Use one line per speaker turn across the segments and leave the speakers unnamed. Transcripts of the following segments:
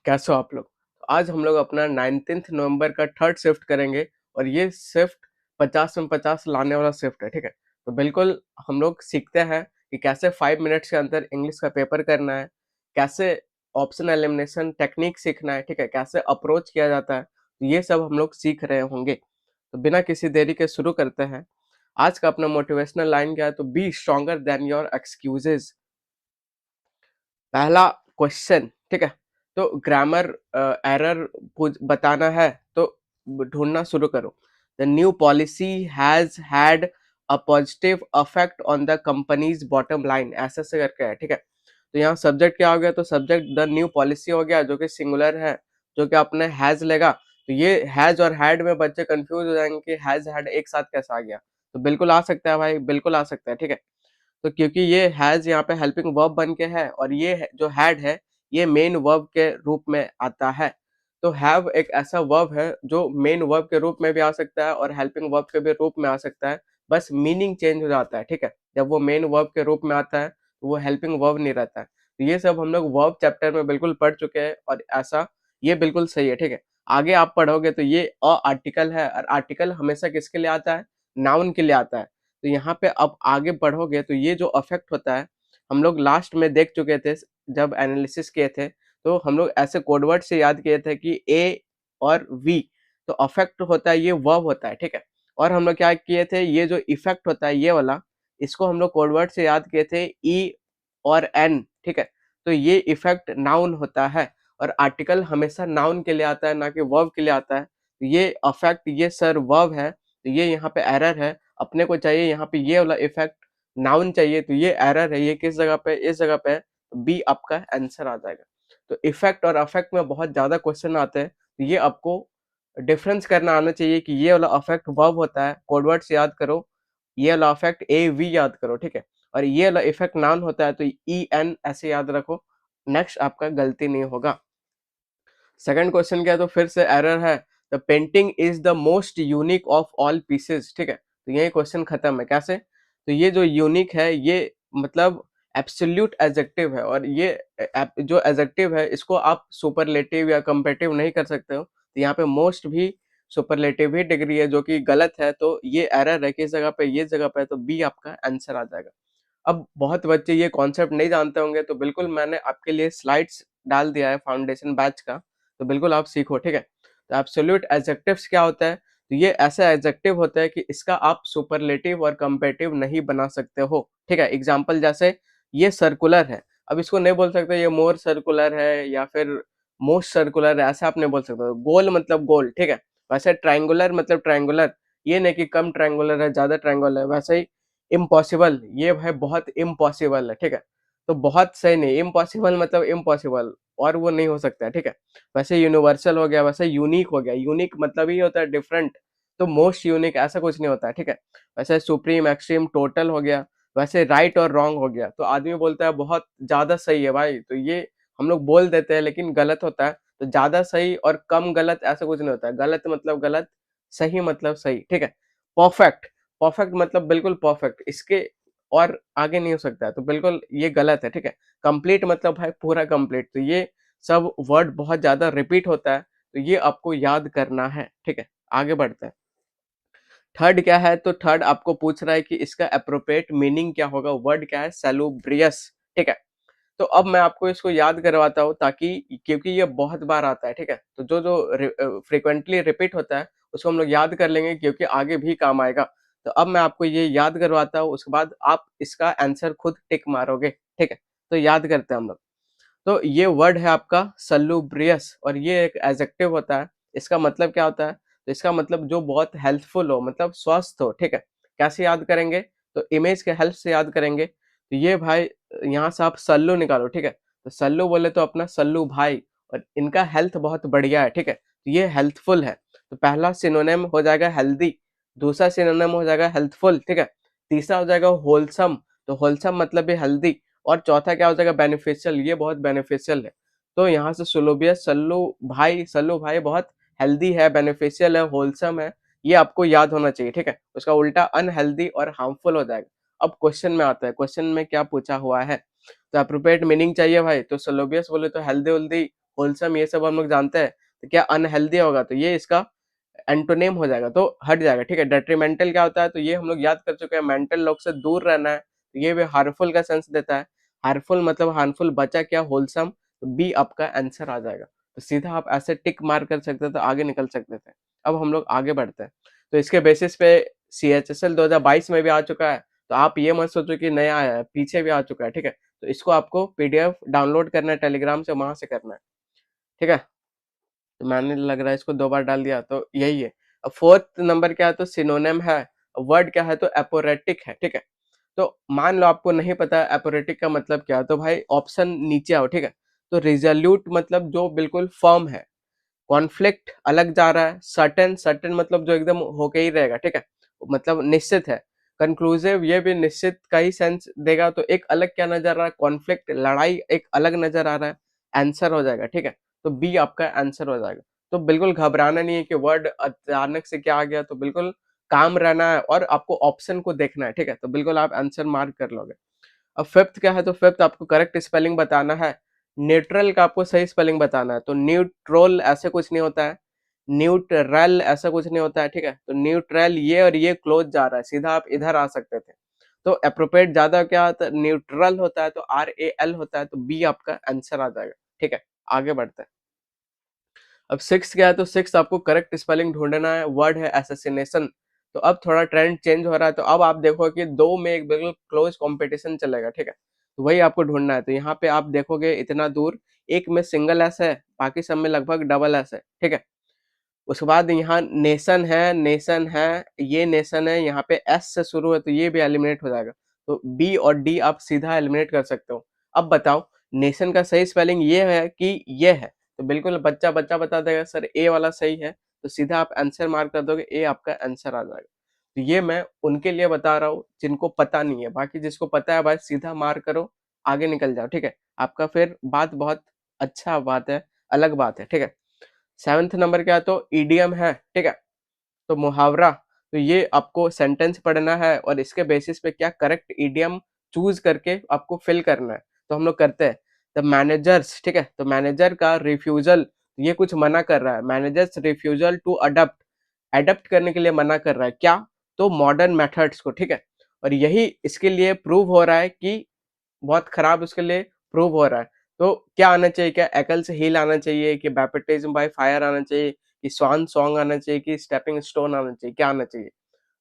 कैसे हो आप लोग? आज हम लोग अपना 19th नवंबर का थर्ड शिफ्ट करेंगे और ये शिफ्ट 50 में 50 लाने वाला शिफ्ट है, ठीक है? तो बिल्कुल हम लोग सीखते हैं कि कैसे 5 मिनट्स के अंदर इंग्लिश का पेपर करना है, कैसे ऑप्शन एलिमिनेशन टेक्निक सीखना है, ठीक है? कैसे अप्रोच किया जाता है, तो ये सब हम लोग सीख रहे होंगे। तो बिना किसी देरी के शुरू करते हैं। आज का अपना मोटिवेशनल लाइन क्या है? तो B stronger than your excuses. पहला क्वेश्चन, ठीक है? तो ग्रामर एरर कुछ बताना है तो ढूंढना शुरू करो। The new policy has had a positive affect on the companies bottom line, ऐसे से करके है, ठीक है? तो यहाँ सब्जेक्ट क्या हो गया? तो सब्जेक्ट द न्यू पॉलिसी हो गया जो कि सिंगुलर है, जो कि अपने हैज लेगा। तो ये हैज और हैड में बच्चे कंफ्यूज हो जाएंगे कि हैज हैड एक साथ कैसे आ गया। तो बिल्कुल आ सकता है भाई, बिल्कुल आ सकता है, ठीक है? तो क्योंकि ये हैज़ यहाँ पे हेल्पिंग वर्ब बन के है और ये जो हैड है ये मेन वर्ब के रूप में आता है। तो हैव एक ऐसा वर्ब है जो मेन वर्ब के रूप में भी आ सकता है और हेल्पिंग वर्ब के भी रूप में आ सकता है, बस मीनिंग चेंज हो जाता है, ठीक है? जब वो मेन वर्ब के रूप में आता है तो वो हेल्पिंग वर्ब नहीं रहता है। तो ये सब हम लोग वर्ब चैप्टर में बिल्कुल पढ़ चुके हैं और ऐसा ये बिल्कुल सही है, ठीक है? आगे आप पढ़ोगे तो ये आर्टिकल है और आर्टिकल हमेशा किसके लिए आता है? नाउन के लिए आता है। तो यहाँ पे अब आगे बढ़ोगे तो ये जो अफेक्ट होता है, हम लोग लास्ट में देख चुके थे जब एनालिसिस किए थे, तो हम लोग ऐसे कोडवर्ड से याद किए थे कि ए और वी। तो अफेक्ट होता है ये वर्ब होता है, ठीक है? और हम लोग क्या किए थे, ये जो इफेक्ट होता है ये वाला, इसको हम लोग कोडवर्ड से याद किए थे ई और एन, ठीक है? तो ये इफेक्ट नाउन होता है और आर्टिकल हमेशा नाउन के लिए आता है ना कि वर्ब के लिए आता है। तो ये अफेक्ट ये सर वर्ब है, तो ये यहाँ पे एरर है। अपने को चाहिए यहाँ पे ये वाला इफेक्ट नाउन चाहिए, तो ये एरर है। ये किस जगह पे? इस जगह पे, तो बी आपका आंसर आ जाएगा। तो इफेक्ट और अफेक्ट में बहुत ज्यादा क्वेश्चन आते हैं, तो ये आपको डिफरेंस करना आना चाहिए कि ये वाला अफेक्ट वर्ब होता है, कोडवर्ड्स याद करो। ये वाला अफेक्ट ए वी याद करो, ठीक है? और ये वाला इफेक्ट नाउन होता है तो ई एन ऐसे याद रखो। नेक्स्ट आपका गलती नहीं होगा। सेकंड क्वेश्चन क्या है? तो फिर से एरर है। The painting is the most unique of all pieces, ठीक है? तो यही क्वेश्चन खत्म है। कैसे? तो ये जो यूनिक है ये मतलब एब्सोल्यूट एडजेक्टिव है और ये जो एडजेक्टिव है इसको आप सुपरलेटिव या कंपेटिव नहीं कर सकते हो। तो यहाँ पे मोस्ट भी सुपरलेटिव ही डिग्री है जो कि गलत है। तो ये एरर है किस जगह पे? ये जगह पे है, तो बी आपका आंसर आ जाएगा। अब बहुत बच्चे ये कॉन्सेप्ट नहीं जानते होंगे तो बिल्कुल मैंने आपके लिए स्लाइड्स डाल दिया है फाउंडेशन बैच का, तो बिल्कुल आप सीखो, ठीक है? तो एब्सोल्यूट एडजेक्टिव्स क्या होता है? तो ये ऐसा एडजेक्टिव होता है कि इसका आप सुपरलेटिव और कंपेटिव नहीं बना सकते हो, ठीक है? एग्जांपल जैसे ये सर्कुलर है, अब इसको नहीं बोल सकते ये मोर सर्कुलर है या फिर मोस्ट सर्कुलर है, ऐसा आप नहीं बोल सकते हो। गोल मतलब गोल, ठीक है? वैसे ट्रायंगुलर मतलब ट्रायंगुलर, ये नहीं कि कम ट्रायंगुलर है ज्यादा ट्रायंगुलर है। वैसे ही इम्पॉसिबल, ये भाई बहुत इम्पॉसिबल है, ठीक है? तो बहुत सही नहीं, इम्पॉसिबल मतलब इम्पॉसिबल और वो नहीं हो सकता है, ठीक है? वैसे यूनिवर्सल हो गया, वैसे यूनिक हो गया। यूनिक मतलब ही होता है डिफरेंट, तो मोस्ट यूनिक ऐसा कुछ नहीं होता है, ठीक है? वैसे सुप्रीम एक्सट्रीम टोटल हो गया। वैसे राइट और रॉन्ग हो गया, तो आदमी बोलता है बहुत ज्यादा सही है भाई, तो ये हम लोग बोल देते हैं लेकिन गलत होता है। तो ज्यादा सही और कम गलत ऐसा कुछ नहीं होता है। गलत मतलब गलत, सही मतलब सही, ठीक है? परफेक्ट, परफेक्ट मतलब बिल्कुल परफेक्ट, इसके और आगे नहीं हो सकता है, तो बिल्कुल ये गलत है, ठीक है? कंप्लीट मतलब भाई पूरा कंप्लीट। तो ये सब वर्ड बहुत ज्यादा रिपीट होता है, तो ये आपको याद करना है, ठीक है? आगे बढ़ते हैं। थर्ड क्या है? तो थर्ड आपको पूछ रहा है कि इसका अप्रोप्रिएट मीनिंग क्या होगा। वर्ड क्या है? सैलूब्रियस, ठीक है? तो अब मैं आपको इसको याद करवाता हूँ ताकि, क्योंकि ये बहुत बार आता है, ठीक है? तो जो जो फ्रिक्वेंटली रिपीट होता है उसको हम लोग याद कर लेंगे क्योंकि आगे भी काम आएगा। तो अब मैं आपको ये याद करवाता हूँ, उसके बाद आप इसका आंसर खुद टिक मारोगे, ठीक है? तो याद करते हैं हम लोग। तो ये वर्ड है आपका सलूब्रियस और ये एक एडजेक्टिव होता है। इसका मतलब क्या होता है? तो इसका मतलब जो बहुत हेल्पफुल हो, मतलब स्वस्थ हो, ठीक है? कैसे याद करेंगे? तो इमेज के हेल्प से याद करेंगे। तो ये भाई यहाँ से आप सल्लू निकालो, ठीक है? तो सल्लू बोले तो अपना सल्लू भाई, और इनका हेल्थ बहुत बढ़िया है, ठीक है? तो ये हेल्थफुल है। तो पहला सिनोनिम हो जाएगा हेल्दी, दूसरा सिनोनिम हो जाएगा हेल्थफुल, ठीक है? तीसरा हो जाएगा होलसम, तो होलसम मतलब भी हेल्दी। और चौथा क्या हो जाएगा? बेनिफिशियल, ये बहुत बेनिफिशियल है। तो यहाँ से सुलोबियस सल्लू भाई बहुत हेल्दी है, बेनिफिशियल है, होलसम है, ये आपको याद होना चाहिए, ठीक है? उसका उल्टा अनहेल्दी और हार्मफुल हो जाएगा। अब क्वेश्चन में आता है, क्वेश्चन में क्या पूछा हुआ है? तो अप्रोप्रिएट मीनिंग चाहिए भाई, तो सलोबियस बोले तो हेल्दी वेल्दी, होलसम ये सब हम लोग जानते हैं, तो क्या अनहेल्दी होगा, तो ये इसका एंटोनिम हो जाएगा, तो हट जाएगा, ठीक है। डेट्रीमेंटल क्या होता है, तो ये हम लोग याद कर चुके हैं, मेंटल लोग से दूर रहना है, तो ये भी हार्मफुल का सेंस देता है। हार्मफुल मतलब हार्मफुल, बचा क्या, होलसम, तो बी आपका आंसर आ जाएगा। तो सीधा आप ऐसे टिक मार कर सकते थे, आगे निकल सकते थे। अब हम लोग आगे बढ़ते हैं, तो इसके बेसिस पे CHSL 2022 में भी आ चुका है, तो आप ये मत सोचो कि नया आया है, पीछे भी आ चुका है, ठीक है। तो इसको आपको PDF डाउनलोड करना है टेलीग्राम से, वहां से करना है, ठीक है। तो मैंने लग रहा है इसको 2 बार डाल दिया, तो यही है। अब फोर्थ नंबर क्या है, तो सिनोनिम है। वर्ड क्या है, तो एपोरेटिक है, ठीक है। तो मान लो आपको नहीं पता एपोरेटिक का मतलब क्या है, तो भाई ऑप्शन नीचे आओ, ठीक है। तो रिजोल्यूट मतलब जो बिल्कुल फर्म है, कॉन्फ्लिक्ट अलग जा रहा है, सर्टेन, सर्टेन मतलब जो एकदम होके ही रहेगा, ठीक है, मतलब निश्चित है। कंक्लूसिव ये भी निश्चित का ही सेंस देगा, तो एक अलग क्या नजर आ रहा है, कॉन्फ्लिक्ट, लड़ाई एक अलग नजर आ रहा है, आंसर हो जाएगा, ठीक है। तो बी आपका आंसर हो जाएगा। तो बिल्कुल घबराना नहीं है कि वर्ड अचानक से क्या आ गया, तो बिल्कुल काम रहना है और आपको ऑप्शन को देखना है, ठीक है। तो बिल्कुल आप आंसर मार्क कर लोगे। अब फिफ्थ क्या है, तो फिफ्थ आपको करेक्ट स्पेलिंग बताना है। न्यूट्रल का आपको सही स्पेलिंग बताना है, तो न्यूट्रोल ऐसे कुछ नहीं होता है, न्यूट्रल ऐसा कुछ नहीं होता है, ठीक है। तो न्यूट्रल ये और ये क्लोज जा रहा है, सीधा आप इधर आ सकते थे। तो अप्रोप्रिएट ज्यादा क्या होता है, न्यूट्रल होता है, तो RAL होता है, तो बी आपका आंसर आ जाएगा, ठीक है। आगे बढ़ते हैं। अब सिक्स क्या है, तो सिक्स आपको करेक्ट स्पेलिंग ढूंढना है। वर्ड है एसेसिनेशन। तो अब थोड़ा ट्रेंड चेंज हो रहा है, तो अब आप देखो कि दो में एक बिल्कुल क्लोज कंपटीशन चलेगा, ठीक है। तो वही आपको ढूंढना है। तो यहाँ पे आप देखोगे इतना दूर, एक में सिंगल एस है, बाकी सब में लगभग डबल एस है, ठीक है। उसके बाद यहाँ नेशन है, नेशन है, ये नेशन है, यहाँ पे एस से शुरू है, तो ये भी एलिमिनेट हो जाएगा। तो बी और डी आप सीधा एलिमिनेट कर सकते हो। अब बताओ, नेशन का सही स्पेलिंग ये है कि ये है, तो बिल्कुल बच्चा बच्चा बता देगा सर ए वाला सही है, तो सीधा आप आंसर मार्क कर दोगे, ए आपका आंसर आ जाएगा। तो ये मैं उनके लिए बता रहा हूँ जिनको पता नहीं है, बाकी जिसको पता है भाई सीधा मार्क करो, आगे निकल जाओ, ठीक है। आपका फिर बात बहुत अच्छा बात है, अलग बात है, ठीक है। सेवंथ नंबर क्या है, तो ईडीएम है, ठीक है। तो मुहावरा, तो ये आपको सेंटेंस पढ़ना है और इसके बेसिस पे क्या करेक्ट ईडीएम चूज करके आपको फिल करना है। तो हम लोग करते हैं। द मैनेजर्स, ठीक है, तो मैनेजर का रिफ्यूजल, ये कुछ मना कर रहा है, managers refusal to adapt, adapt करने के लिए मना कर रहा है क्या, तो मॉडर्न मेथड्स को, ठीक है। और यही इसके लिए प्रूव हो रहा है कि बहुत खराब उसके लिए प्रूव हो रहा है। तो क्या आना चाहिए, क्या एकल से हील आना चाहिए, कि बैप्टिज्म बाय फायर आना चाहिए, कि स्वान सॉन्ग आना चाहिए, कि स्टेपिंग स्टोन आना चाहिए, क्या आना चाहिए।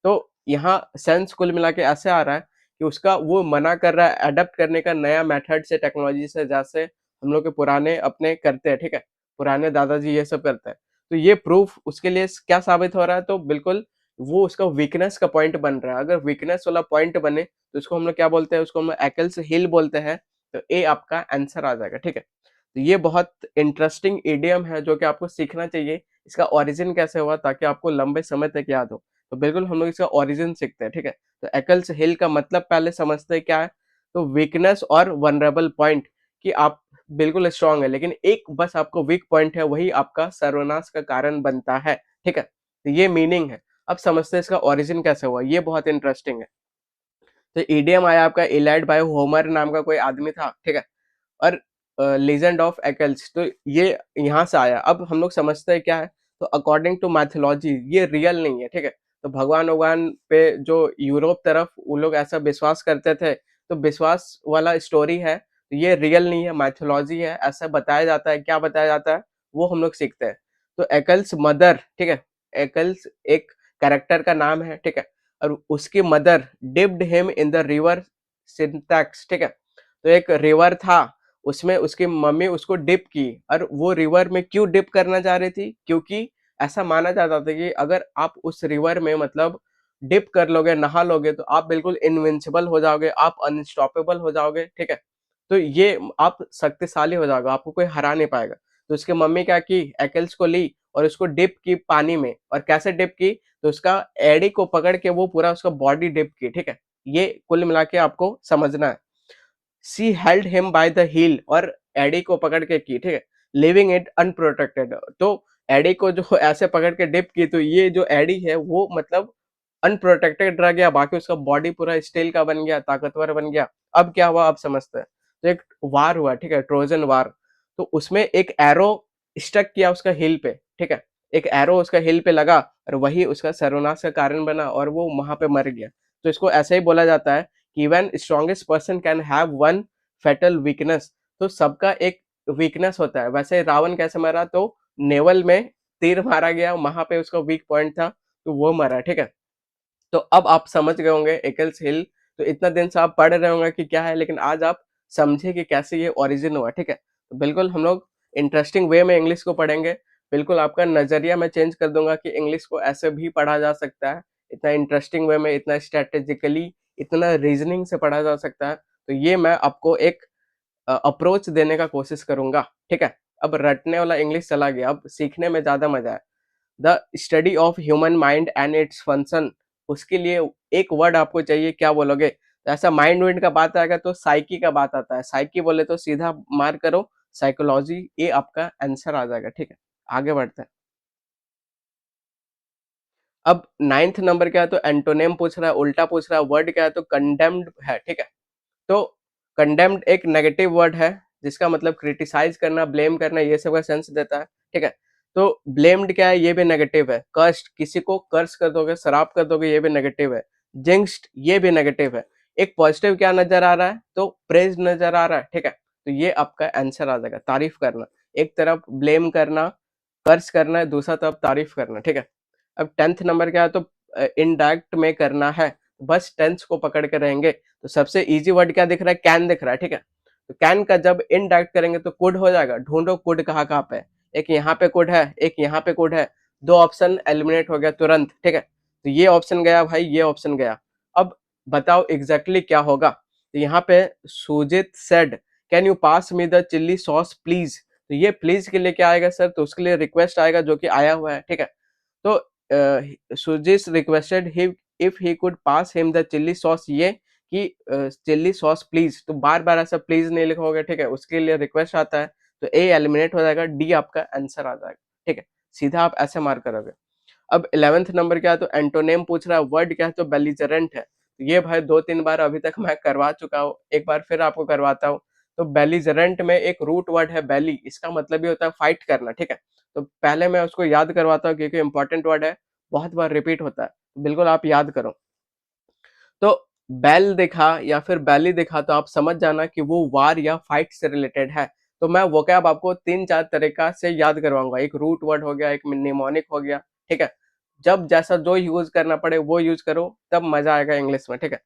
तो यहाँ सेंस कुल मिला के ऐसे आ रहा है कि उसका वो मना कर रहा है अडेप्ट करने का नया मेथड से, टेक्नोलॉजी से, जैसे हम लोग के पुराने अपने करते हैं, ठीक है, पुराने दादाजी ये सब करते हैं। तो ये प्रूफ उसके लिए क्या साबित हो रहा है, तो बिल्कुल वो उसका वीकनेस का पॉइंट बन रहा है। अगर वीकनेस वाला पॉइंट बने तो उसको हम लोग क्या बोलते हैं, उसको हम एकल्स हिल बोलते हैं। तो ए आपका आंसर आ जाएगा, ठीक है। तो ये बहुत इंटरेस्टिंग इडियम है जो कि आपको सीखना चाहिए, इसका ओरिजिन कैसे हुआ, ताकि आपको लंबे समय तक याद हो। तो बिल्कुल हम लोग इसका ओरिजिन सीखते हैं, ठीक है। तो एकल्स हिल का मतलब पहले समझते हैं क्या है, तो वीकनेस और वनरेबल पॉइंट, कि आप बिल्कुल स्ट्रांग है लेकिन एक बस आपको वीक पॉइंट है, वही आपका सर्वनाश का कारण बनता है, ठीक है। तो ये मीनिंग है। अब समझते हैं इसका ओरिजिन कैसे हुआ, ये बहुत इंटरेस्टिंग है। तो ईडियम आया आपका इलाइड बाय होमर नाम का कोई आदमी था, ठीक है। और लीजेंड ऑफ एकल्स, तो ये यहाँ से आया। अब हम लोग समझते हैं क्या है, तो अकॉर्डिंग टू मैथोलॉजी ये रियल नहीं है, ठीक है। तो भगवान भगवान पे जो यूरोप तरफ वो लोग ऐसा विश्वास करते थे, तो विश्वास वाला स्टोरी है, तो ये रियल नहीं है, मैथोलॉजी है, ऐसा बताया जाता है। क्या बताया जाता है वो हम लोग सीखते हैं। तो एकल्स मदर, ठीक है, एकल्स एक कैरेक्टर का नाम है, ठीक है। और उसकी mother dipped him in the river syntax, ठीक है। तो एक रिवर था, उसमें उसकी मम्मी उसको डिप की, और वो रिवर में क्यों डिप करना चाह रही थी, क्योंकि ऐसा माना जाता था कि अगर आप उस रिवर में मतलब डिप कर लोगे, नहा लोगे, तो आप बिल्कुल इनविंसिबल हो जाओगे, आप अनस्टॉपेबल हो जाओगे, ठीक है। तो ये आप शक्तिशाली हो जाओगे, आपको कोई हरा नहीं पाएगा। तो उसकी मम्मी क्या की, एकल्स को ली और उसको डिप की पानी में, और कैसे डिप की, तो उसका एड़ी को पकड़ के वो पूरा उसका बॉडी डिप की, ठीक है। ये कुल मिला के आपको समझना है। She held him by the heel, और एडी को पकड़ के की, ठीक है, लिविंग इट अनप्रोटेक्टेड। तो एडी को जो ऐसे पकड़ के डिप की, तो ये जो एडी है वो मतलब अनप्रोटेक्टेड रह गया, बाकी उसका बॉडी पूरा स्टील का बन गया, ताकतवर बन गया। अब क्या हुआ, अब समझते हैं। तो एक वार हुआ, ठीक है, ट्रोजन वार। तो उसमें एक एरो स्टक किया उसका हिल पे, ठीक है, एक एरो उसका हिल पे लगा और वही उसका सर्वनाश का कारण बना और वो वहां पे मर गया। तो इसको ऐसे ही बोला जाता है कि even strongest person can have one fatal weakness. तो सबका एक वीकनेस होता है। वैसे रावण कैसे मरा, तो नेवल में तीर मारा गया, वहां पे उसका वीक पॉइंट था तो वो मरा, ठीक है। तो अब आप समझ गए होंगे एकल्स हिल। तो इतना दिन से आप पढ़ रहे होंगे कि क्या है, लेकिन आज आप समझे कि कैसे ये ओरिजिन हुआ, ठीक है। तो बिल्कुल हम लोग इंटरेस्टिंग वे में इंग्लिश को पढ़ेंगे। बिल्कुल आपका नजरिया मैं चेंज कर दूंगा कि इंग्लिश को ऐसे भी पढ़ा जा सकता है, इतना इंटरेस्टिंग वे में, इतना स्ट्रेटेजिकली, इतना रीजनिंग से पढ़ा जा सकता है। तो ये मैं आपको एक अप्रोच देने का कोशिश करूंगा, ठीक है। अब रटने वाला इंग्लिश चला गया, अब सीखने में ज्यादा मजा है। The study of human mind and its function, उसके लिए एक वर्ड आपको चाहिए, क्या बोलोगे? तो ऐसा माइंड वाइंड का बात आएगा तो साइकी का बात आता है। साइकी बोले तो सीधा मार करो साइकोलॉजी, ये आपका आंसर आ जाएगा, ठीक है। आगे बढ़ते हैं। अब नाइन्थ नंबर क्या है, तो एंटोनेम पूछ रहा है, उल्टा पूछ रहा है। वर्ड क्या है, तो कंडेम्ड है, ठीक है। तो कंडेम्ड एक नेगेटिव वर्ड है जिसका मतलब क्रिटिसाइज करना, ब्लेम करना, ये सब का सेंस देता है, ठीक है। तो ब्लेम्ड क्या है, ये भी नेगेटिव है। कर्स्ड, किसी को कर्स कर दोगे, शराब कर दोगे, ये भी नेगेटिव है। जिंक्स्ड, ये भी नेगेटिव है। एक पॉजिटिव क्या नजर आ रहा है, तो प्रेज नजर आ रहा है, ठीक है। तो ये आपका आंसर आ जाएगा, तारीफ करना। एक तरफ ब्लेम करना, कर्स करना है, दूसरा तरफ तारीफ करना, ठीक है। अब टेंथ नंबर क्या है, तो इनडायरेक्ट में करना है, बस टेंस को पकड़ के रहेंगे। तो सबसे इजी वर्ड क्या दिख रहा है, कैन दिख रहा है, ठीक है। तो कैन का जब इनडायरेक्ट करेंगे तो कुड हो जाएगा। ढूंढो कुड कहाँ कहाँ पे है, एक यहाँ पे कुड है, एक यहाँ पे कुड है। दो ऑप्शन एलिमिनेट हो गया तुरंत, ठीक है। तो ये ऑप्शन गया भाई, ये ऑप्शन गया। अब बताओ एग्जैक्टली क्या होगा। तो यहाँ पे Sujit said can you pass me the chilli sauce please. तो ये प्लीज के लिए क्या आएगा सर, तो उसके लिए रिक्वेस्ट आएगा जो कि आया हुआ है, ठीक है। तो Sujit requested he if he could pass him the chilli sauce, ये कि चिल्ली सॉस प्लीज। तो बार बार ऐसा प्लीज नहीं लिखोगे, ठीक है, उसके लिए रिक्वेस्ट आता है। तो ए एलिमिनेट हो जाएगा, डी आपका आंसर आ जाएगा, ठीक है। सीधा आप ऐसे मार्क करोगे। अब 11th नंबर क्या है, तो एंटोनेम पूछ रहा है। वर्ड क्या है, तो बेलिजरेंट है। तो ये भाई दो तीन बार अभी तक मैं करवा चुका हूँ, एक बार फिर आपको करवाता हूँ। तो बेलिजरेंट में एक रूट वर्ड है बेली, इसका मतलब ये होता है फाइट करना, ठीक है। तो पहले मैं उसको याद करवाता हूँ क्योंकि इंपॉर्टेंट वर्ड है, बहुत बार रिपीट होता है, तो बिल्कुल आप याद करो। तो बेल दिखा या फिर बैली दिखा तो आप समझ जाना कि वो वार या फाइट से रिलेटेड है। तो मैं वोकैब आपको तीन चार तरीका से याद करवाऊंगा। एक रूट वर्ड हो गया, एक निमोनिक हो गया, ठीक है। जब जैसा जो यूज करना पड़े वो यूज करो, तब मजा आएगा इंग्लिश में, ठीक है।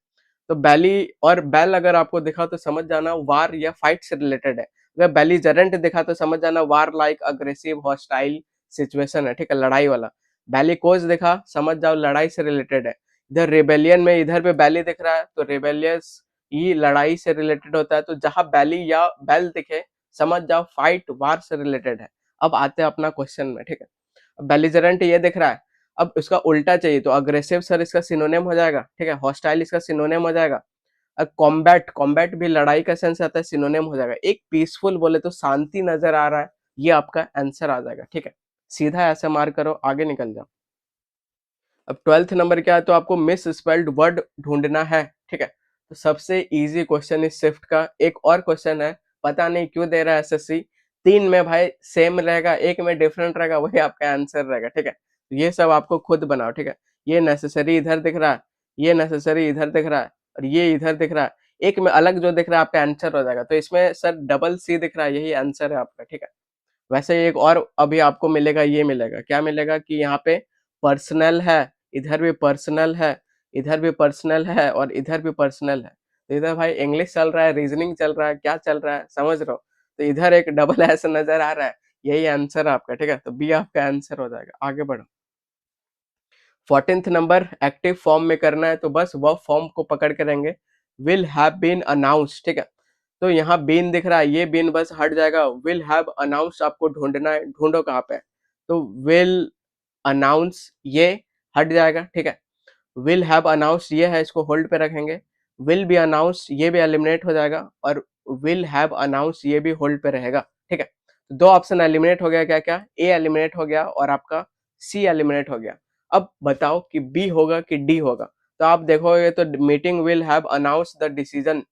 तो बैली और बेल अगर आपको दिखा तो समझ जाना वार या फाइट से रिलेटेड है। अगर बेलिजरेंट दिखा तो समझ जाना वार लाइक अग्रेसिव हॉस्टाइल सिचुएशन है, ठीक है, लड़ाई वाला। बेलिकोज दिखा, समझ जाओ लड़ाई से रिलेटेड है। इधर रेबेलियन में इधर पे बैली दिख रहा है तो रेबेलियस, ये लड़ाई से रिलेटेड होता है। तो जहां बैली या बेल दिखे समझ जाओ फाइट वार से रिलेटेड है। अब आते हैं अपना क्वेश्चन में, ठीक है। बेलिजरेंट ये दिख रहा है, अब उसका उल्टा चाहिए तो अग्रेसिव सर इसका सिनोनिम हो जाएगा, ठीक है। हॉस्टाइल इसका सिनोनिम हो जाएगा। कॉम्बैट, कॉम्बैट भी लड़ाई का सेंस आता है, सिनोनिम हो जाएगा। एक पीसफुल बोले तो शांति नजर आ रहा है, ये आपका आंसर आ जाएगा, ठीक है। सीधा ऐसे मार्क करो, आगे निकल जाओ। अब 12th नंबर क्या है, तो आपको मिस स्पेल्ड वर्ड ढूंढना है, ठीक है। तो सबसे इजी क्वेश्चन इस शिफ्ट का एक और क्वेश्चन है, पता नहीं क्यों दे रहा है एसएससी। तीन में भाई सेम रहेगा, एक में डिफरेंट रहेगा, वही आपका आंसर रहेगा, ठीक है। तो ये सब आपको खुद बनाओ, ठीक है। ये नेसेसरी इधर दिख रहा है, ये नेसेसरी इधर दिख रहा है, और ये इधर दिख रहा है। एक में अलग जो दिख रहा है आपका आंसर हो जाएगा। तो इसमें सर डबल सी दिख रहा है, यही आंसर है आपका, ठीक है। वैसे एक और अभी आपको मिलेगा, ये मिलेगा, क्या मिलेगा कि यहाँ पे पर्सनल है, इधर भी पर्सनल है, इधर भी पर्सनल है, और इधर भी पर्सनल है। तो इधर भाई इंग्लिश चल रहा है, रीजनिंग चल रहा है, क्या चल रहा है समझ रहे हो। तो इधर एक डबल एस नजर आ रहा है, यही आंसर है आपका, ठीक है। तो बी आपका आंसर हो जाएगा, आगे बढ़ो। 14th नंबर एक्टिव फॉर्म में करना है, तो बस वह फॉर्म को पकड़ के रहेंगे। विल हैव बीन अनाउंस, ठीक है। तो यहाँ बीन दिख रहा है, ये बीन बस हट जाएगा। विल हैव अनाउंस आपको ढूंढना है, ढूंढो कहाँ पे है। तो विल अनाउंस ये हट जाएगा, ठीक है। विल हैव अनाउंस ये है, इसको होल्ड पे रखेंगे। विल बी अनाउंस ये भी एलिमिनेट हो जाएगा, और विल हैव अनाउंस ये भी होल्ड पे रहेगा, ठीक है। तो दो ऑप्शन एलिमिनेट हो गया, क्या क्या, ए एलिमिनेट हो गया और आपका सी एलिमिनेट हो गया। अब बताओ कि बी होगा कि डी होगा। तो आप देखोगे तो meeting will have announce the decision,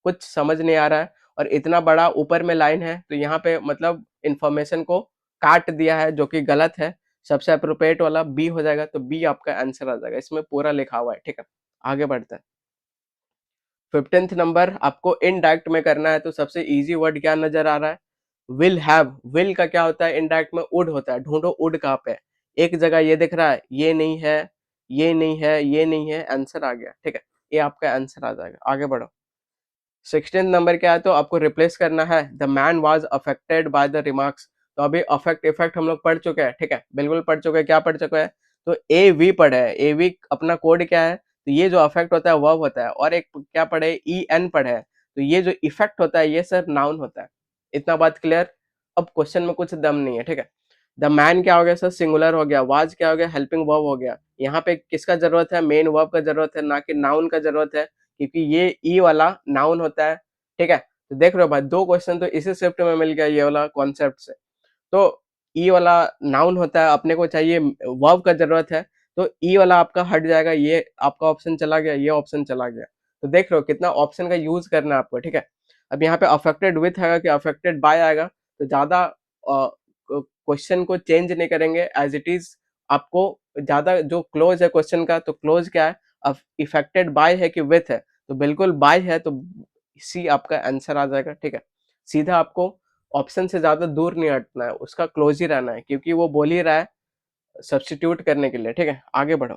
कुछ समझ नहीं आ रहा है। और इतना बड़ा ऊपर में लाइन है, तो यहाँ पे मतलब इंफॉर्मेशन को काट दिया है जो कि गलत है। सबसे अप्रोप्रिएट वाला बी हो जाएगा, तो बी आपका आंसर आ जाएगा, इसमें पूरा लिखा हुआ है। ठीक है, आगे बढ़ते हैं। 15th नंबर आपको इनडायरेक्ट में करना है, तो सबसे इजी वर्ड क्या नजर आ रहा है? Will have. विल का क्या होता है? इनडायरेक्ट में वुड होता है। ढूंढो वुड कहाँ पे है। एक जगह ये दिख रहा है, ये नहीं है, ये नहीं है, ये नहीं है, आंसर आ गया। ठीक है, ये आपका आंसर आ जाएगा। आगे बढ़ो। 16 नंबर क्या है? तो आपको रिप्लेस करना है the man was affected by the remarks. तो अभी अफेक्ट इफेक्ट हम लोग पढ़ चुके हैं। ठीक है, बिल्कुल पढ़ चुके हैं। क्या पढ़ चुके हैं? तो ए वी पढ़े है। ए वी अपना कोड क्या है? तो ये जो अफेक्ट होता है वर्ब होता है, और एक क्या पढ़े? ई एन पढ़े है। तो ये जो इफेक्ट होता है ये सर नाउन होता है। इतना बात क्लियर? अब क्वेश्चन में कुछ दम नहीं है। ठीक है, द मैन क्या हो गया सर? सिंगुलर हो गया। वाज क्या हो गया? हेल्पिंग वर्ब हो गया। यहाँ पे किसका जरूरत है? मेन वर्ब का जरूरत है, ना कि नाउन का जरूरत है, क्योंकि ये ई वाला नाउन होता है। ठीक है, तो देख रहे हो भाई, दो क्वेश्चन तो इसी शिफ्ट में मिल गया ये वाला कॉन्सेप्ट से। तो ई वाला नाउन होता है, अपने को चाहिए वर्ब का जरूरत है, तो ई वाला आपका हट जाएगा, ये आपका ऑप्शन चला गया, ये ऑप्शन चला गया। तो देख रहे हो कितना ऑप्शन का यूज करना है आपको। ठीक है, अब यहाँ पे अफेक्टेड विथ आएगा कि अफेक्टेड बाय आएगा, तो ज्यादा क्वेश्चन को चेंज नहीं करेंगे, एज इट इज। आपको ज्यादा जो क्लोज है क्वेश्चन का, तो क्लोज क्या है? इफेक्टेड बाय है कि विथ है? तो बिल्कुल बाय है, तो सी आपका आंसर आ जाएगा। ठीक है, सीधा आपको ऑप्शन से ज्यादा दूर नहीं हटना है, उसका क्लोज ही रहना है, क्योंकि वो बोल ही रहा है सब्स्टिट्यूट करने के लिए। ठीक है, आगे बढ़ो।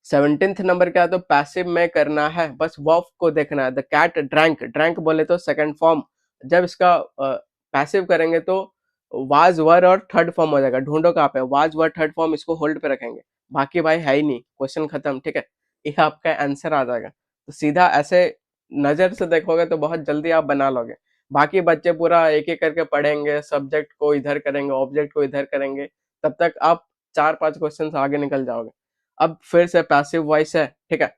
17th नंबर क्या है? तो पैसिव में करना है, बस वर्ब को देखना है। The cat drank. ड्रैंक बोले तो सेकंड फॉर्म, जब इसका पैसिव करेंगे तो वाज वर और थर्ड फॉर्म हो जाएगा। ढूंढो कहाँ पे? वाज वर थर्ड फॉर्म, इसको होल्ड पे रखेंगे, बाकी भाई है ही नहीं, क्वेश्चन खत्म। ठीक है, ये आपका आंसर आ जाएगा। तो सीधा ऐसे नजर से देखोगे तो बहुत जल्दी आप बना लोगे। बाकी बच्चे पूरा एक एक करके पढ़ेंगे, सब्जेक्ट को इधर करेंगे, ऑब्जेक्ट को इधर करेंगे, तब तक आप 4-5 क्वेश्चन आगे निकल जाओगे। अब फिर से पैसिव वॉइस है। ठीक है,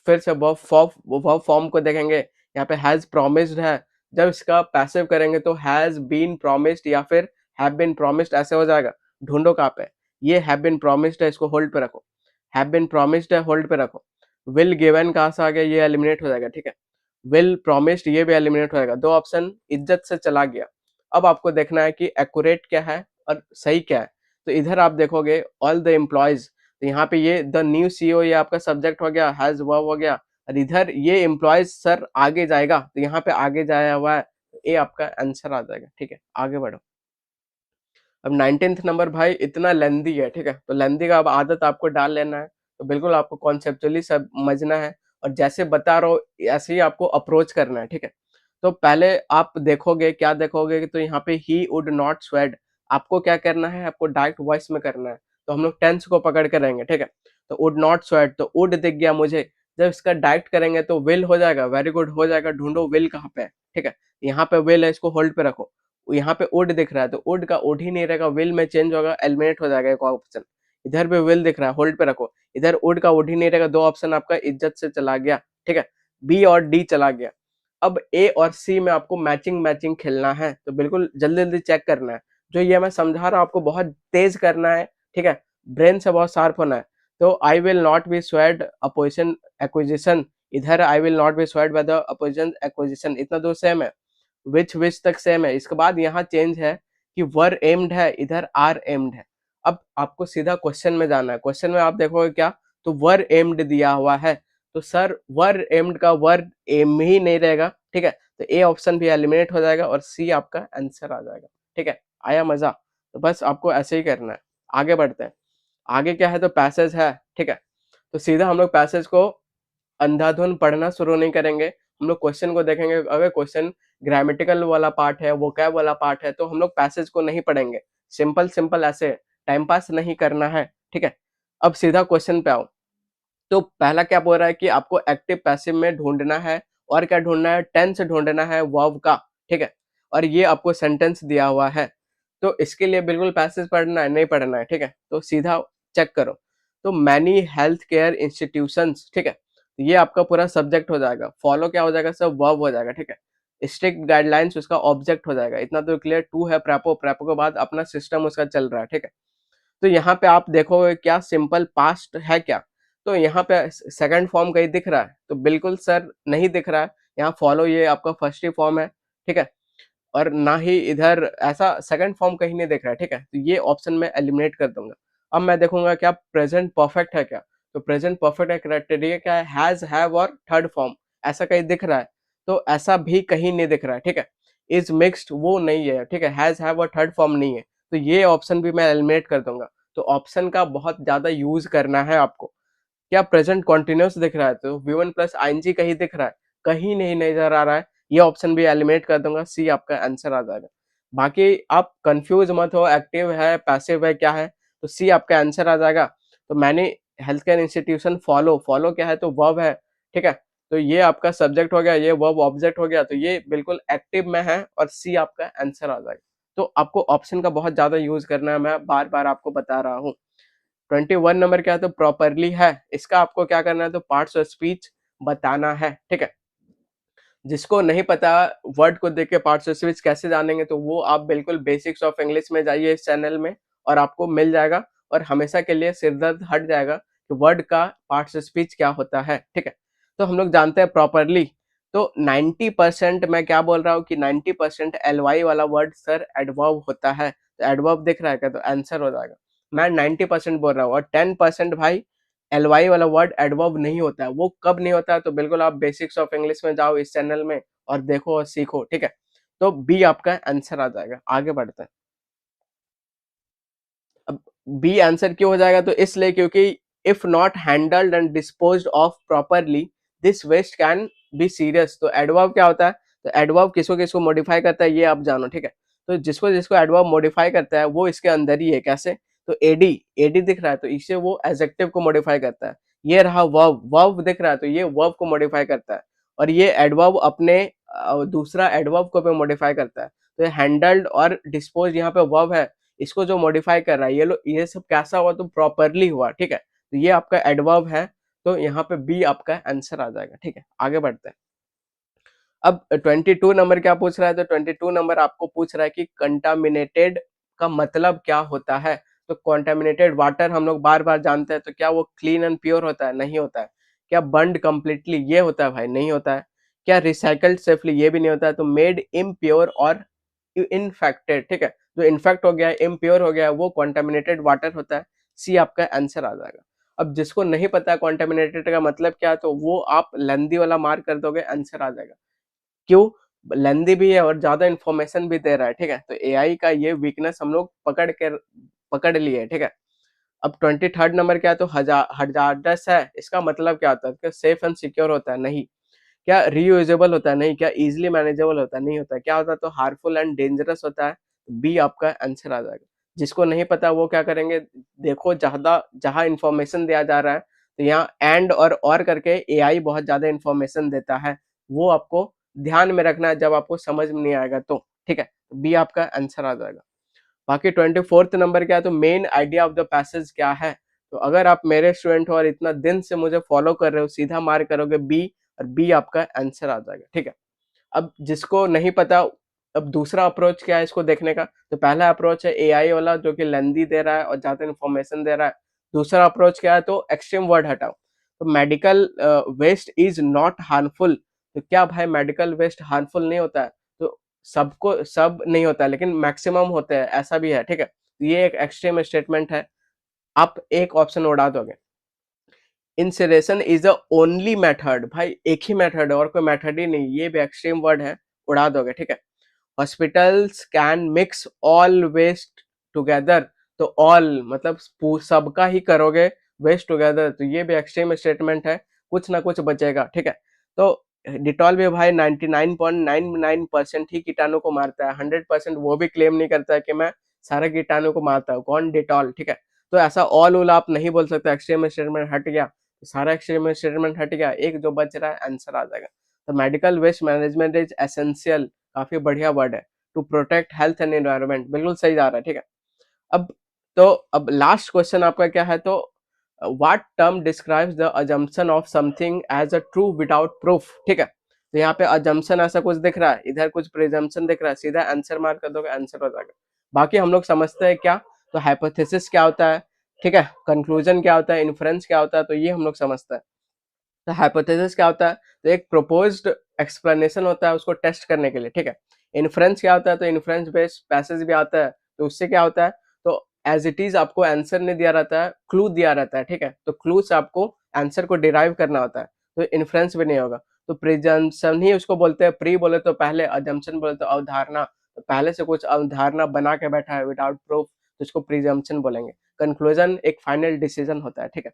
फिर से वर्ब फॉर्म को देखेंगे। यहाँ पे हैज प्रोमिस्ड है, जब इसका पैसिव करेंगे तो हैज बीन प्रोमिस्ड या फिर हैव बीन प्रोमिस्ड ऐसे हो जाएगा। ढूंढो कहाँ पे? ये हैव बीन प्रोमिस्ड है, इसको होल्ड पे रखो। हैव बीन प्रोमिस्ड है, होल्ड पे रखो। विल गिवन कहाँ से आ गया? ये एलिमिनेट हो जाएगा। ठीक है, विल प्रोमिस्ड ये भी एलिमिनेट हो जाएगा। दो ऑप्शन इज्जत से चला गया। अब आपको देखना है कि एक्यूरेट क्या है और सही क्या है। तो इधर आप देखोगे ऑल द एम्प्लॉयज, तो यहाँ पे ये द न्यू सीईओ, ये आपका सब्जेक्ट हो गया, हैज वर्ब हो गया, और इधर ये एम्प्लॉयज सर आगे जाएगा, तो यहाँ पे आगे जाया हुआ है, तो ये आपका आंसर आ जाएगा। ठीक है, आगे बढ़ो। अब 19th नंबर भाई इतना लेंदी है। ठीक है, तो लेंदी का अब आदत आपको डाल लेना है, तो बिल्कुल आपको कॉन्सेप्चुअली समझना है, और जैसे बता रहा हूँ ऐसे ही आपको अप्रोच करना है। ठीक है, तो पहले आप देखोगे, क्या देखोगे कि तो यहाँ पे ही वुड नॉट स्वेड, आपको क्या करना है? आपको डायरेक्ट वॉइस में करना है। तो हम लोग टेंस को पकड़ के रहेंगे। ठीक है, तो वुड नॉट स्वेड, तो वुड दिख गया मुझे, जब इसका डायरेक्ट करेंगे तो विल हो जाएगा। वेरी गुड, हो जाएगा। ढूंढो विल कहाँ पे है। ठीक है, यहाँ पे विल है, इसको होल्ड पे रखो। यहाँ पे वुड दिख रहा है, तो वुड का वुड ही नहीं रहेगा, विल में चेंज होगा, एलिमिनेट हो जाएगा एक ऑप्शन। इधर पे विल दिख रहा है, होल्ड पे रखो। इधर वुड का वुड ही नहीं रहेगा, दो ऑप्शन आपका इज्जत से चला गया। ठीक है, बी और डी चला गया। अब ए और सी में आपको मैचिंग मैचिंग खेलना है, तो बिल्कुल जल्दी जल्दी चेक करना है। जो ये मैं समझा रहा हूँ आपको बहुत तेज करना है। ठीक है, ब्रेन से बहुत शार्प होना है। तो I will not be swayed opposition acquisition, इधर I will not be swayed by the opposition acquisition, इतना दो सेम है। विच तक सेम है। इसके बाद यहाँ चेंज है कि वर एम्ड है, इधर आर एम्ड है। अब आपको सीधा क्वेश्चन में जाना है। क्वेश्चन में आप देखोगे क्या? तो वर एम्ड दिया हुआ है, तो सर वर एम्ड का वर एम ही नहीं रहेगा। ठीक है, तो ए ऑप्शन भी एलिमिनेट हो जाएगा और सी आपका आंसर आ जाएगा। ठीक है, आया मजा? तो बस आपको ऐसे ही करना है। आगे बढ़ते हैं। आगे क्या है? तो पैसेज है। ठीक है, तो सीधा हम लोग पैसेज को अंधाधुन पढ़ना शुरू नहीं करेंगे। हम लोग क्वेश्चन को देखेंगे। अगर क्वेश्चन ग्रामेटिकल वाला पार्ट है, वोकैब वाला पार्ट है, तो हम लोग पैसेज को नहीं पढ़ेंगे। सिंपल सिंपल ऐसे टाइम पास नहीं करना है। ठीक है, अब सीधा क्वेश्चन पे आओ। तो पहला क्या बोल रहा है कि आपको एक्टिव पैसिव में ढूंढना है, और क्या ढूंढना है? टेंस ढूंढना है वर्ब का। ठीक है, और ये आपको सेंटेंस दिया हुआ है, तो इसके लिए बिल्कुल पैसेज पढ़ना है, नहीं पढ़ना है। ठीक है, तो सीधा चेक करो। तो मैनी हेल्थ केयर इंस्टीट्यूशंस, ठीक है, ये आपका पूरा सब्जेक्ट हो जाएगा। फॉलो क्या हो जाएगा? सब वर्ब हो जाएगा। ठीक है, स्ट्रिक्ट गाइडलाइंस उसका ऑब्जेक्ट हो जाएगा। इतना तो क्लियर। टू है प्रेपो, प्रेपो के बाद अपना सिस्टम उसका चल रहा है। ठीक है, तो यहाँ पे आप देखोगे क्या सिंपल पास्ट है क्या? तो यहाँ पे सेकंड फॉर्म कहीं दिख रहा है? तो बिल्कुल सर नहीं दिख रहा है, यहाँ फॉलो ये आपका फर्स्ट ही फॉर्म है, ठीक है, और ना ही इधर ऐसा सेकंड फॉर्म कहीं नहीं दिख रहा है, ठीक है, तो ये ऑप्शन मैं एलिमिनेट कर दूंगा। अब मैं देखूंगा क्या प्रेजेंट परफेक्ट है क्या, तो प्रेजेंट परफेक्ट है क्राइटेरिया क्या है, हैज, हैव और थर्ड फॉर्म, ऐसा कहीं दिख रहा है, तो ऐसा भी कहीं नहीं दिख रहा है, ठीक है, इज मिक्स्ड वो नहीं है, ठीक है, हैज, हैव और थर्ड फॉर्म नहीं है, तो ये ऑप्शन भी मैं एलिमिनेट कर दूंगा। तो ऑप्शन का बहुत ज्यादा यूज करना है आपको। क्या प्रेजेंट कॉन्टिन्यूस दिख रहा है, तो V1 प्लस आईएनजी कहीं दिख रहा है, कहीं नहीं नजर आ रहा है, ये ऑप्शन भी एलिमिनेट कर दूंगा, सी आपका आंसर आ जाएगा। बाकी आप कंफ्यूज मत हो, एक्टिव है पैसिव है क्या है, तो सी आपका आंसर आ जाएगा। तो मैंने health care institution follow, follow क्या है, तो वर्ब है, ठीक है, तो ये आपका सब्जेक्ट हो गया, ये वर्ब ऑब्जेक्ट हो गया, तो ये बिल्कुल एक्टिव में है और सी आपका आंसर आ जाएगा। तो आपको ऑप्शन का बहुत ज्यादा यूज करना है, मैं बार बार आपको बता रहा हूँ। 21 नंबर क्या है, तो प्रॉपरली है, इसका आपको क्या करना है, तो पार्ट्स ऑफ स्पीच बताना है, ठीक है। जिसको नहीं पता वर्ड को देख के पार्ट्स ऑफ स्पीच कैसे जानेंगे, तो वो आप बिल्कुल बेसिक्स ऑफ इंग्लिश में जाइए इस चैनल में, और आपको मिल जाएगा, और हमेशा के लिए सिरदर्द हट जाएगा कि वर्ड का पार्ट्स ऑफ स्पीच क्या होता है, ठीक है। तो हम लोग जानते हैं प्रॉपरली, तो 90% मैं क्या बोल रहा हूँ कि 90% एल वाई वाला वर्ड सर एडवर्ब होता है, तो एडवर्ब दिख रहा है क्या, तो आंसर हो जाएगा। मैं 90% बोल रहा हूँ, और 10% भाई एल वाई वाला वर्ड एडवर्ब नहीं होता है, वो कब नहीं होता है, तो बिल्कुल आप बेसिक्स ऑफ इंग्लिश में जाओ इस चैनल में और देखो और सीखो, ठीक है। तो बी आपका आंसर आ जाएगा। आगे बढ़ते हैं। अब बी आंसर क्यों हो जाएगा, तो इसलिए क्योंकि if not handled and disposed of properly this waste can be serious. तो एडवर्ब क्या होता है, तो एडवर्ब किसको किसको मॉडिफाई करता है ये आप जानो, ठीक है। तो जिसको जिसको एडवर्ब मॉडिफाई करता है वो इसके अंदर ही है, कैसे, तो एडी, एडी दिख रहा है तो इसे वो एडजेक्टिव को मॉडिफाई करता है। ये रहा वर्ब, वर्ब दिख रहा है तो ये वर्ब को मॉडिफाई करता है, और ये एडवर्ब अपने दूसरा एडवर्ब को भी मॉडिफाई करता है। तो हैंडल्ड और डिस्पोज यहाँ पे वर्ब है, इसको जो मॉडिफाई कर रहा है, ये लो ये सब कैसा हुआ, तो प्रॉपरली हुआ, ठीक है, तो ये आपका एडवर्ब है, तो यहाँ पे बी आपका आंसर आ जाएगा, ठीक है। आगे बढ़ते हैं। अब 22 नंबर क्या पूछ रहा है, तो 22 नंबर आपको पूछ रहा है कि कंटामिनेटेड का मतलब क्या होता है। तो कंटामिनेटेड वाटर हम लोग बार बार जानते हैं, तो क्या वो क्लीन एंड प्योर होता है, नहीं होता है। क्या बर्न्ड कंप्लीटली, ये होता है भाई, नहीं होता है। क्या रिसाइकल्ड सेफली, ये भी नहीं होता है। तो मेड इम्प्योर और इनफेक्टेड, ठीक है, जो इन्फेक्ट हो गया है, इम्प्योर हो गया है, वो कॉन्टेमिनेटेड वाटर होता है। सी आपका आंसर आ जाएगा। अब जिसको नहीं पता कॉन्टेमिनेटेड का मतलब क्या है, तो वो आप लेंदी वाला मार्क कर दोगे, आंसर आ जाएगा। क्यों, लेंदी भी है और ज्यादा इन्फॉर्मेशन भी दे रहा है, ठीक है, तो एआई का ये वीकनेस हम लोग पकड़ लिए, ठीक है। अब 23rd नंबर क्या है, तो हजार्डस है, इसका मतलब क्या होता है, क्या सेफ एंड सिक्योर होता है, नहीं। क्या रीयूजेबल होता है, नहीं। क्या इजिली मैनेजेबल होता है, नहीं होता है। क्या होता है, तो हार्मफुल एंड डेंजरस होता है, बी आपका आंसर आ जाएगा। जिसको नहीं पता वो क्या करेंगे, देखो ज्यादा जहां इंफॉर्मेशन दिया जा रहा है, तो यहाँ एंड और करके एआई बहुत ज्यादा इंफॉर्मेशन देता है, वो आपको ध्यान में रखना है जब आपको समझ में नहीं आएगा, तो ठीक है, बी आपका आंसर आ जाएगा। बाकी 24th नंबर क्या है, तो main idea of the passage क्या है। तो अगर आप मेरे स्टूडेंट हो और इतना दिन से मुझे फॉलो कर रहे हो, सीधा मार्क करोगे बी, और बी आपका आंसर आ जाएगा, ठीक है। अब जिसको नहीं पता, अब दूसरा अप्रोच क्या है इसको देखने का, तो पहला अप्रोच है एआई वाला जो कि लेंदी दे रहा है और ज्यादा इन्फॉर्मेशन दे रहा है। दूसरा अप्रोच क्या है, तो एक्सट्रीम वर्ड हटाओ, तो medical waste is not harmful. तो क्या भाई मेडिकल वेस्ट हार्मफुल नहीं होता है, तो सबको सब नहीं होता है लेकिन मैक्सिमम होते हैं, ऐसा भी है, ठीक है। ये एक एक्सट्रीम स्टेटमेंट है, आप एक ऑप्शन उड़ा दोगे। इंसरेशन इज द ओनली मेथड, भाई एक ही मेथड है और कोई मेथड ही नहीं, ये भी एक्सट्रीम वर्ड है, उड़ा दोगे, ठीक है। Hospitals can mix all waste together, तो ऑल मतलब सबका ही करोगे वेस्ट टुगेदर, तो ये भी एक्सट्रीम स्टेटमेंट है, कुछ ना कुछ बचेगा, ठीक है। तो डिटॉल भी भाई 99.99% ही कीटाणु को मारता है, 100% वो भी क्लेम नहीं करता है कि मैं सारे कीटाणु को मारता हूँ, कौन, डिटॉल, ठीक है। तो ऐसा ऑल उल आप नहीं बोल सकते, एक्सट्रीम स्टेटमेंट हट गया, तो सारा एक्सट्रीम स्टेटमेंट हट गया, एक जो बच रहा है आंसर आ जाएगा। तो medical waste management is essential, काफी बढ़िया वर्ड है, to protect health and environment, बिल्कुल सही जा रहा है, ठीक है। अब तो अब लास्ट क्वेश्चन आपका क्या है, तो what term describes the assumption of something as a true without proof, ठीक है। तो यहाँ पे अजम्पशन ऐसा कुछ दिख रहा है, इधर कुछ प्रिजम्पशन दिख रहा है, सीधा आंसर मार्क कर दोगे, आंसर हो जाएगा। बाकी हम लोग समझते हैं क्या, तो हाइपोथेसिस क्या होता है, ठीक है, कंक्लूजन क्या होता है, इन्फ्रेंस क्या होता है, तो ये हम लोग समझते हैं। तो हाइपोथेसिस क्या होता है? तो एक प्रोपोज्ड एक्सप्लेनेशन होता है उसको टेस्ट करने के लिए, ठीक है। इन्फ्रेंस क्या होता है? तो इन्फ्रेंस बेस्ड पैसेज भी आता है, तो उससे क्या होता है? तो एज इट इज आपको आंसर नहीं दिया रहता है, क्लू दिया रहता है, ठीक है। तो क्लू से आपको आंसर को डिराइव करना होता है, तो इन्फ्रेंस भी नहीं होगा। तो प्रिजम्पशन ही उसको बोलते हैं। प्री बोले तो पहले, अजम्पशन बोले तो अवधारणा, तो पहले से कुछ अवधारणा बना के बैठा है विदाउट प्रूफ, तो उसको प्रिजम्पशन बोलेंगे। कंक्लूजन एक फाइनल डिसीजन होता है, ठीक है।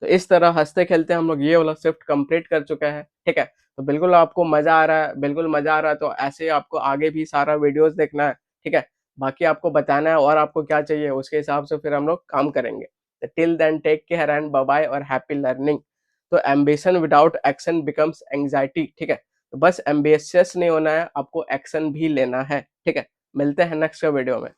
तो इस तरह हंसते खेलते हम लोग ये वाला शिफ्ट कंप्लीट कर चुके हैं, ठीक है। तो बिल्कुल आपको मजा आ रहा है, बिल्कुल मजा आ रहा है, तो ऐसे आपको आगे भी सारा वीडियोस देखना है, ठीक है। बाकी आपको बताना है और आपको क्या चाहिए, उसके हिसाब से फिर हम लोग काम करेंगे। तो till then take care and bye bye और हैप्पी लर्निंग। तो ambition without action becomes anxiety, ठीक है। तो बस एम्बिशियस नहीं होना है, आपको एक्शन भी लेना है, ठीक है। मिलते हैं नेक्स्ट वीडियो में।